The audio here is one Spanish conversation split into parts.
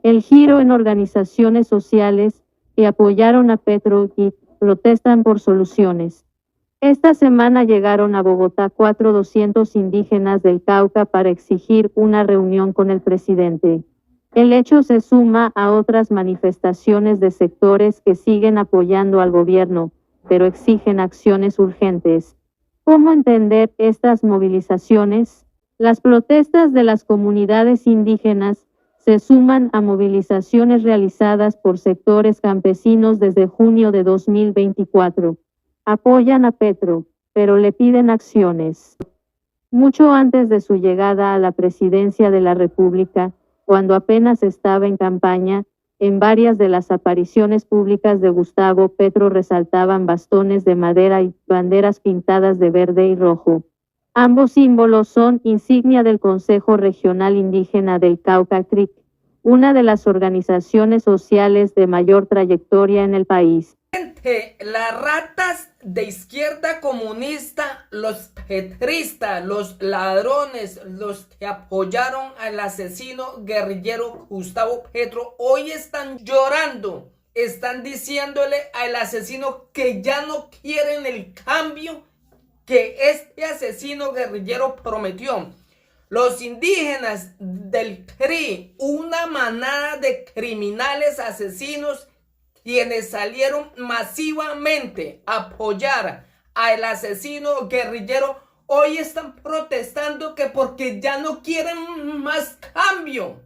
El giro en organizaciones sociales que apoyaron a Petro y protestan por soluciones. Esta semana llegaron a Bogotá 400 indígenas del Cauca para exigir una reunión con el presidente. El hecho se suma a otras manifestaciones de sectores que siguen apoyando al gobierno, pero exigen acciones urgentes. ¿Cómo entender estas movilizaciones? Las protestas de las comunidades indígenas se suman a movilizaciones realizadas por sectores campesinos desde junio de 2024. Apoyan a Petro, pero le piden acciones. Mucho antes de su llegada a la presidencia de la República, cuando apenas estaba en campaña, en varias de las apariciones públicas de Gustavo Petro resaltaban bastones de madera y banderas pintadas de verde y rojo. Ambos símbolos son insignia del Consejo Regional Indígena del Cauca CRIC, una de las organizaciones sociales de mayor trayectoria en el país. Las ratas de izquierda comunista, los petristas, los ladrones, los que apoyaron al asesino guerrillero Gustavo Petro, hoy están llorando, están diciéndole al asesino que ya no quieren el cambio que este asesino guerrillero prometió. Los indígenas del CRI, una manada de criminales asesinos, quienes salieron masivamente a apoyar al asesino guerrillero, hoy están protestando que porque ya no quieren más cambio,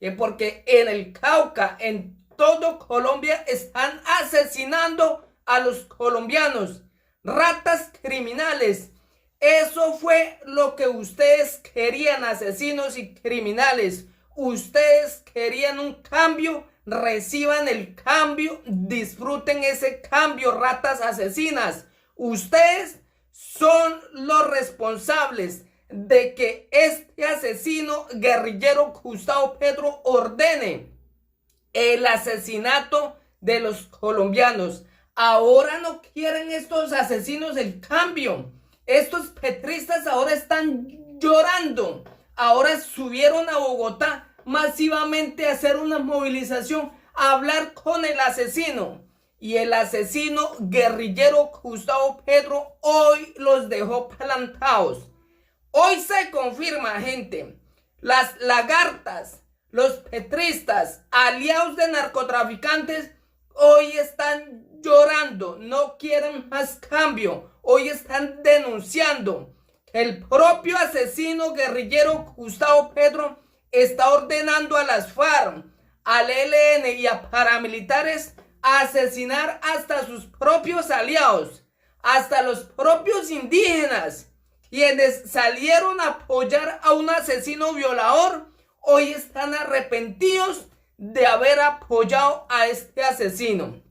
que porque en el Cauca, en todo Colombia, están asesinando a los colombianos, ratas criminales. Eso fue lo que ustedes querían, asesinos y criminales. Ustedes querían un cambio. Reciban el cambio, disfruten ese cambio, ratas asesinas. Ustedes son los responsables de que este asesino guerrillero Gustavo Petro ordene el asesinato de los colombianos. Ahora no quieren estos asesinos el cambio. Estos petristas ahora están llorando. Ahora subieron a Bogotá masivamente a hacer una movilización, a hablar con el asesino. Y el asesino guerrillero Gustavo Petro hoy los dejó plantados. Hoy se confirma, gente, las lagartas, los petristas, aliados de narcotraficantes, hoy están llorando, no quieren más cambio. Hoy están denunciando que el propio asesino guerrillero Gustavo Petro está ordenando a las FARC, al ELN y a paramilitares a asesinar hasta sus propios aliados, hasta los propios indígenas, quienes salieron a apoyar a un asesino violador, hoy están arrepentidos de haber apoyado a este asesino.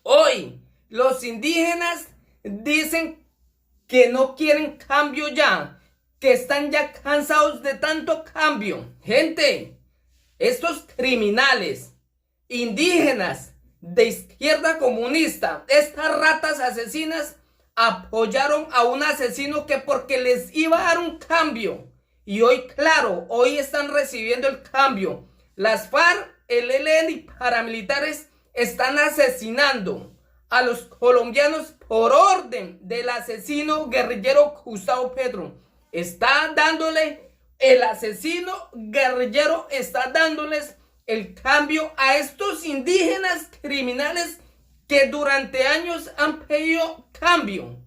Hoy los indígenas dicen que no quieren cambio ya, que están ya cansados de tanto cambio. Gente, estos criminales, indígenas, de izquierda comunista, estas ratas asesinas, apoyaron a un asesino que porque les iba a dar un cambio. Y hoy, claro, hoy están recibiendo el cambio. Las FARC, el ELN y paramilitares están asesinando a los colombianos por orden del asesino guerrillero Gustavo Petro. Está dándole, el asesino guerrillero está dándoles el cambio a estos indígenas criminales que durante años han pedido cambio.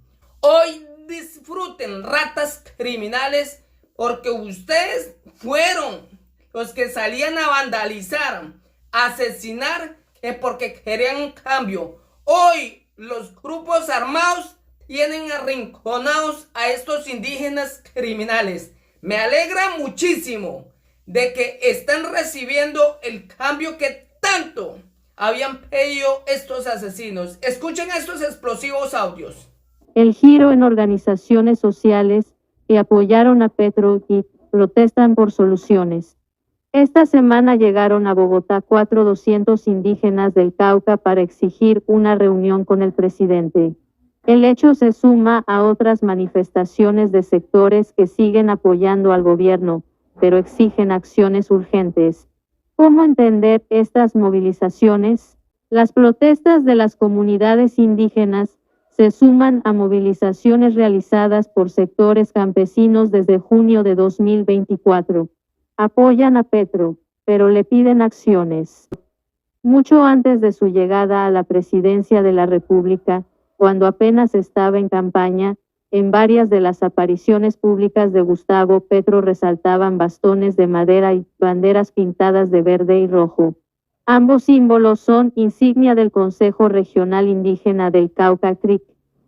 Hoy disfruten, ratas criminales, porque ustedes fueron los que salían a vandalizar, a asesinar, que porque querían un cambio. Hoy los grupos armados tienen arrinconados a estos indígenas criminales. Me alegra muchísimo de que están recibiendo el cambio que tanto habían pedido estos asesinos. Escuchen estos explosivos audios. El giro en organizaciones sociales que apoyaron a Petro y protestan por soluciones. Esta semana llegaron a Bogotá 400 indígenas del Cauca para exigir una reunión con el presidente. El hecho se suma a otras manifestaciones de sectores que siguen apoyando al gobierno, pero exigen acciones urgentes. ¿Cómo entender estas movilizaciones? Las protestas de las comunidades indígenas se suman a movilizaciones realizadas por sectores campesinos desde junio de 2024. Apoyan a Petro, pero le piden acciones. Mucho antes de su llegada a la presidencia de la República, cuando apenas estaba en campaña, en varias de las apariciones públicas de Gustavo Petro resaltaban bastones de madera y banderas pintadas de verde y rojo. Ambos símbolos son insignia del Consejo Regional Indígena del Cauca CRIC,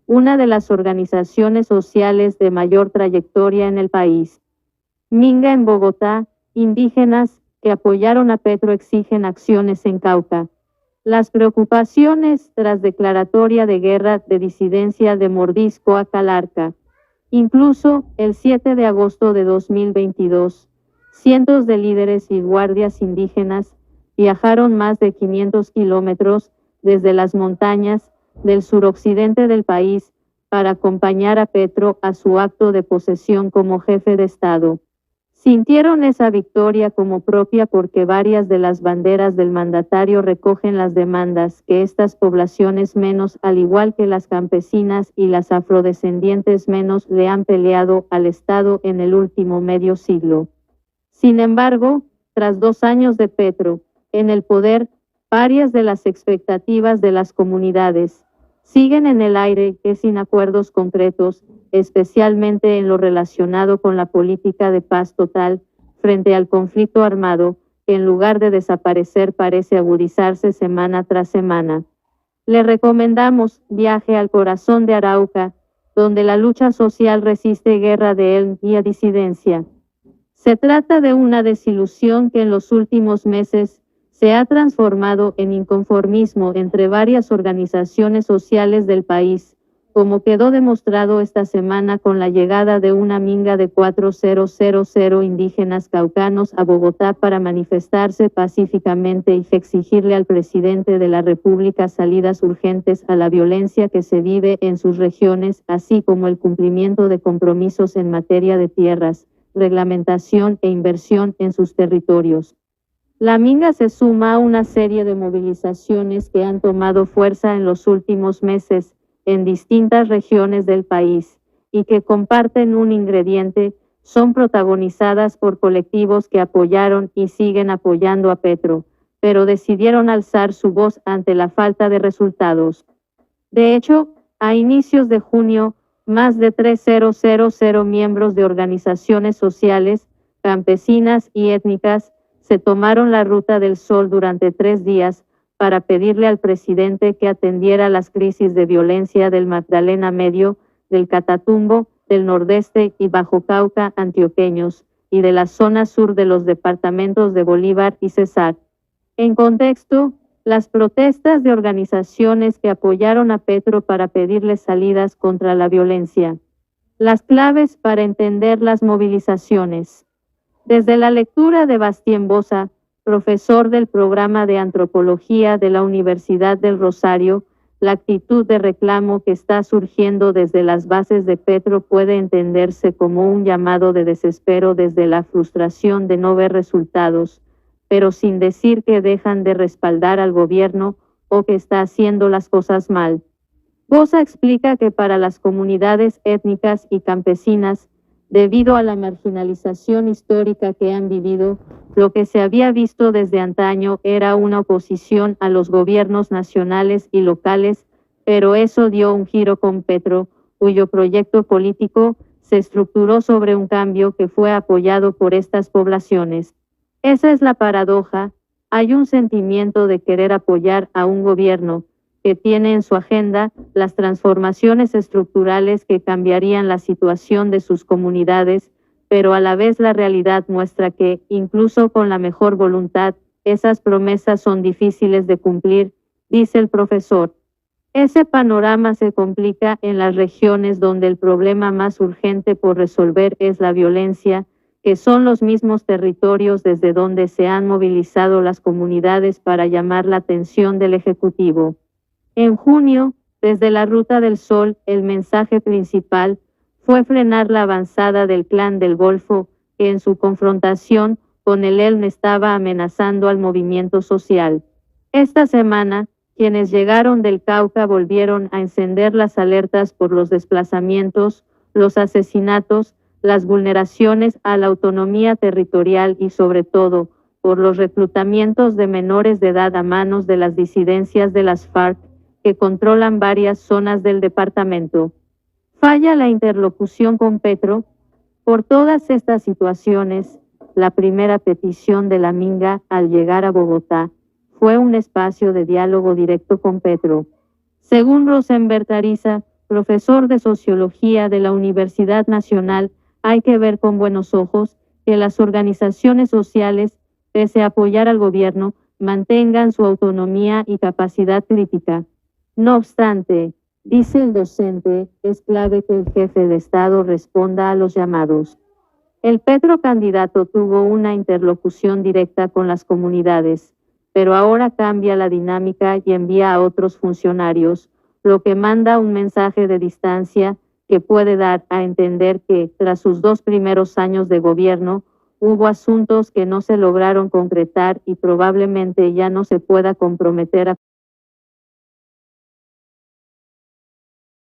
una de las organizaciones sociales de mayor trayectoria en el país. Minga en Bogotá, indígenas que apoyaron a Petro exigen acciones en Cauca. Las preocupaciones tras declaratoria de guerra de disidencia de Mordisco a Calarca. Incluso, el 7 de agosto de 2022, cientos de líderes y guardias indígenas viajaron más de 500 kilómetros desde las montañas del suroccidente del país para acompañar a Petro a su acto de posesión como jefe de Estado. Sintieron esa victoria como propia porque varias de las banderas del mandatario recogen las demandas que estas poblaciones menos, al igual que las campesinas y las afrodescendientes menos, le han peleado al Estado en el último medio siglo. Sin embargo, tras 2 años de Petro en el poder, varias de las expectativas de las comunidades siguen en el aire y sin acuerdos concretos, especialmente en lo relacionado con la política de paz total frente al conflicto armado, que en lugar de desaparecer parece agudizarse semana tras semana. Le recomendamos Viaje al Corazón de Arauca, donde la lucha social resiste guerra de él y a disidencia. Se trata de una desilusión que en los últimos meses se ha transformado en inconformismo entre varias organizaciones sociales del país, como quedó demostrado esta semana con la llegada de una minga de 4.000 indígenas caucanos a Bogotá para manifestarse pacíficamente y exigirle al presidente de la República salidas urgentes a la violencia que se vive en sus regiones, así como el cumplimiento de compromisos en materia de tierras, reglamentación e inversión en sus territorios. La minga se suma a una serie de movilizaciones que han tomado fuerza en los últimos meses en distintas regiones del país y que comparten un ingrediente, son protagonizadas por colectivos que apoyaron y siguen apoyando a Petro, pero decidieron alzar su voz ante la falta de resultados. De hecho, a inicios de junio, más de 3.000 miembros de organizaciones sociales, campesinas y étnicas se tomaron la Ruta del Sol durante 3 días para pedirle al presidente que atendiera las crisis de violencia del Magdalena Medio, del Catatumbo, del Nordeste y Bajo Cauca antioqueños, y de la zona sur de los departamentos de Bolívar y Cesar. En contexto, las protestas de organizaciones que apoyaron a Petro para pedirle salidas contra la violencia. Las claves para entender las movilizaciones. Desde la lectura de Bastien Bosa, profesor del programa de antropología de la Universidad del Rosario, la actitud de reclamo que está surgiendo desde las bases de Petro puede entenderse como un llamado de desespero desde la frustración de no ver resultados, pero sin decir que dejan de respaldar al gobierno o que está haciendo las cosas mal. Bosa explica que para las comunidades étnicas y campesinas, debido a la marginalización histórica que han vivido, lo que se había visto desde antaño era una oposición a los gobiernos nacionales y locales, pero eso dio un giro con Petro, cuyo proyecto político se estructuró sobre un cambio que fue apoyado por estas poblaciones. Esa es la paradoja, hay un sentimiento de querer apoyar a un gobierno que tiene en su agenda las transformaciones estructurales que cambiarían la situación de sus comunidades, pero a la vez la realidad muestra que, incluso con la mejor voluntad, esas promesas son difíciles de cumplir, dice el profesor. Ese panorama se complica en las regiones donde el problema más urgente por resolver es la violencia, que son los mismos territorios desde donde se han movilizado las comunidades para llamar la atención del Ejecutivo. En junio, desde la Ruta del Sol, el mensaje principal fue frenar la avanzada del Clan del Golfo, que en su confrontación con el ELN estaba amenazando al movimiento social. Esta semana, quienes llegaron del Cauca volvieron a encender las alertas por los desplazamientos, los asesinatos, las vulneraciones a la autonomía territorial y sobre todo, por los reclutamientos de menores de edad a manos de las disidencias de las FARC, que controlan varias zonas del departamento. Falla la interlocución con Petro. Por todas estas situaciones, la primera petición de la Minga al llegar a Bogotá fue un espacio de diálogo directo con Petro. Según Rosenberg Ariza, profesor de Sociología de la Universidad Nacional, hay que ver con buenos ojos que las organizaciones sociales, pese a apoyar al gobierno, mantengan su autonomía y capacidad crítica. No obstante, dice el docente, es clave que el jefe de Estado responda a los llamados. El Petro candidato tuvo una interlocución directa con las comunidades, pero ahora cambia la dinámica y envía a otros funcionarios, lo que manda un mensaje de distancia que puede dar a entender que, tras sus 2 primeros años de gobierno, hubo asuntos que no se lograron concretar y probablemente ya no se pueda comprometer a